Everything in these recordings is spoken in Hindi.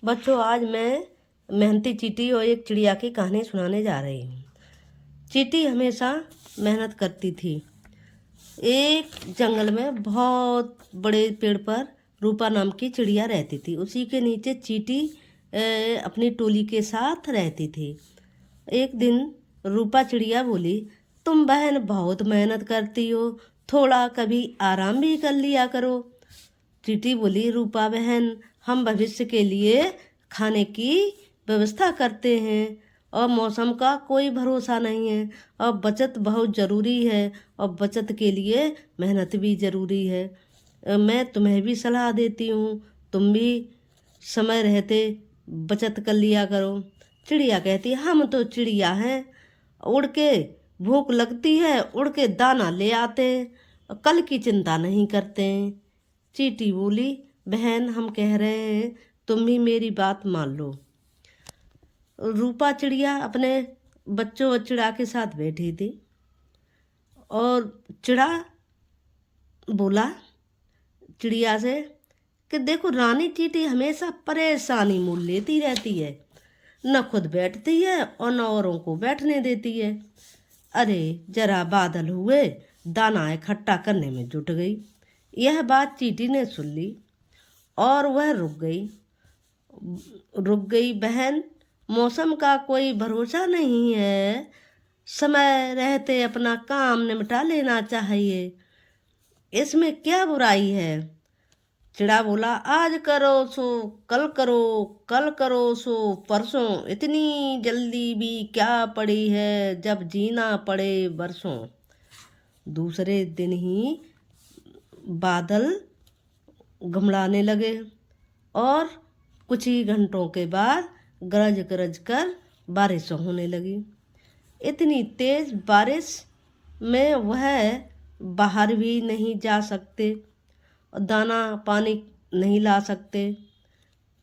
बच्चों, आज मैं मेहनती चींटी और एक चिड़िया की कहानी सुनाने जा रही हूँ। चींटी हमेशा मेहनत करती थी। एक जंगल में बहुत बड़े पेड़ पर रूपा नाम की चिड़िया रहती थी। उसी के नीचे चींटी अपनी टोली के साथ रहती थी। एक दिन रूपा चिड़िया बोली, तुम बहन बहुत मेहनत करती हो, थोड़ा कभी आराम भी कर लिया करो। चींटी बोली, रूपा बहन, हम भविष्य के लिए खाने की व्यवस्था करते हैं और मौसम का कोई भरोसा नहीं है और बचत बहुत ज़रूरी है और बचत के लिए मेहनत भी ज़रूरी है। मैं तुम्हें भी सलाह देती हूँ, तुम भी समय रहते बचत कर लिया करो। चिड़िया कहती, हम तो चिड़िया हैं, उड़ के भूख लगती है उड़ के दाना ले आते हैं, कल की चिंता नहीं करते हैं। चींटी बोली, बहन हम कह रहे हैं, तुम भी मेरी बात मान लो। रूपा चिड़िया अपने बच्चों और चिड़ा के साथ बैठी थी और चिड़ा बोला चिड़िया से कि देखो, रानी चींटी हमेशा परेशानी मोल लेती रहती है, न खुद बैठती है और न औरों को बैठने देती है। अरे जरा बादल हुए, दाना इकट्ठा करने में जुट गई। यह बात चींटी ने सुन ली और वह रुक गई। बहन, मौसम का कोई भरोसा नहीं है, समय रहते अपना काम निपटा लेना चाहिए, इसमें क्या बुराई है। चिड़ा बोला, आज करो सो कल करो, कल करो सो परसों, इतनी जल्दी भी क्या पड़ी है, जब जीना पड़े बरसों। दूसरे दिन ही बादल घमड़ाने लगे और कुछ ही घंटों के बाद गरज गरज कर बारिश होने लगी। इतनी तेज बारिश में वह बाहर भी नहीं जा सकते, दाना पानी नहीं ला सकते।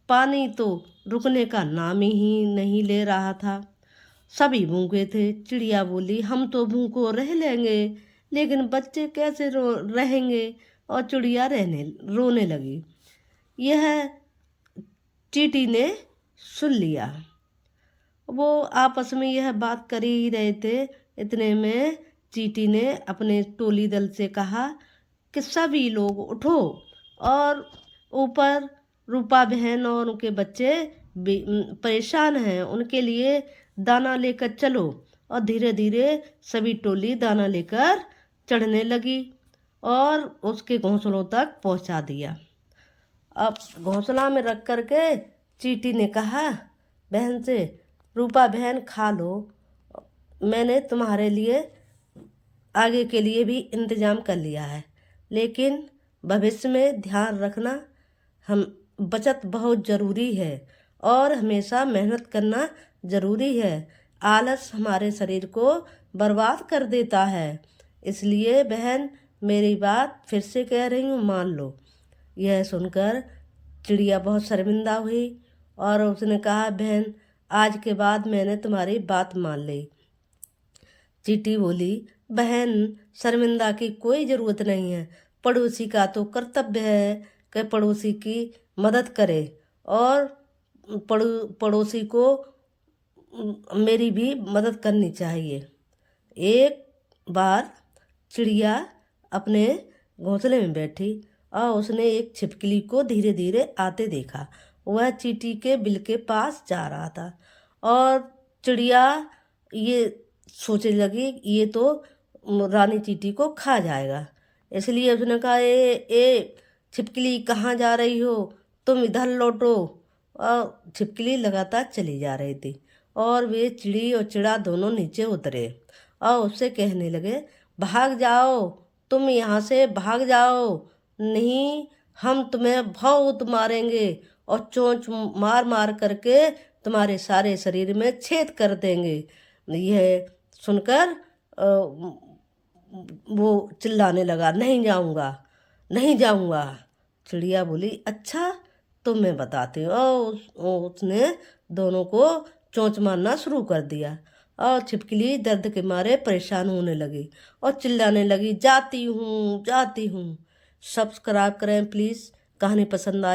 पानी तो रुकने का नाम ही नहीं ले रहा था। सभी भूखे थे। चिड़िया बोली, हम तो भूखों रह लेंगे, लेकिन बच्चे कैसे रहेंगे। और चिड़िया रोने लगी। यह चींटी ने सुन लिया। वो आपस में यह बात कर ही रहे थे, इतने में चींटी ने अपने टोली दल से कहा कि सभी लोग उठो और ऊपर रूपा बहन और उनके बच्चे परेशान हैं, उनके लिए दाना लेकर चलो। और धीरे धीरे सभी टोली दाना लेकर चढ़ने लगी और उसके घोंसलों तक पहुंचा दिया। अब घोंसला में रख कर के चींटी ने कहा बहन से, रूपा बहन खा लो, मैंने तुम्हारे लिए आगे के लिए भी इंतज़ाम कर लिया है, लेकिन भविष्य में ध्यान रखना, हम बचत बहुत ज़रूरी है और हमेशा मेहनत करना ज़रूरी है। आलस हमारे शरीर को बर्बाद कर देता है, इसलिए बहन मेरी बात फिर से कह रही हूँ, मान लो। यह सुनकर चिड़िया बहुत शर्मिंदा हुई और उसने कहा, बहन आज के बाद मैंने तुम्हारी बात मान ली। चींटी बोली, बहन शर्मिंदा की कोई ज़रूरत नहीं है, पड़ोसी का तो कर्तव्य है कि पड़ोसी की मदद करे और पड़ोसी को मेरी भी मदद करनी चाहिए। एक बार चिड़िया अपने घोंसले में बैठी और उसने एक छिपकली को धीरे धीरे आते देखा। वह चींटी के बिल के पास जा रहा था और चिड़िया ये सोचने लगी, ये तो रानी चींटी को खा जाएगा। इसलिए उसने कहा, ए छिपकली कहाँ जा रही हो, तुम इधर लौटो। और छिपकली लगातार चली जा रही थी और वे चिड़ी और चिड़ा दोनों नीचे उतरे और उससे कहने लगे, भाग जाओ, तुम यहाँ से भाग जाओ, नहीं हम तुम्हें बहुत मारेंगे और चोंच मार मार करके तुम्हारे सारे शरीर में छेद कर देंगे। यह सुनकर वो चिल्लाने लगा, नहीं जाऊंगा, नहीं जाऊंगा। चिड़िया बोली, अच्छा तो मैं बताती हूँ। और उसने दोनों को चोंच मारना शुरू कर दिया और छिपकली दर्द के मारे परेशान होने लगी और चिल्लाने लगी, जाती हूँ जाती हूँ। सब्सक्राइब करें प्लीज़। कहानी पसंद आई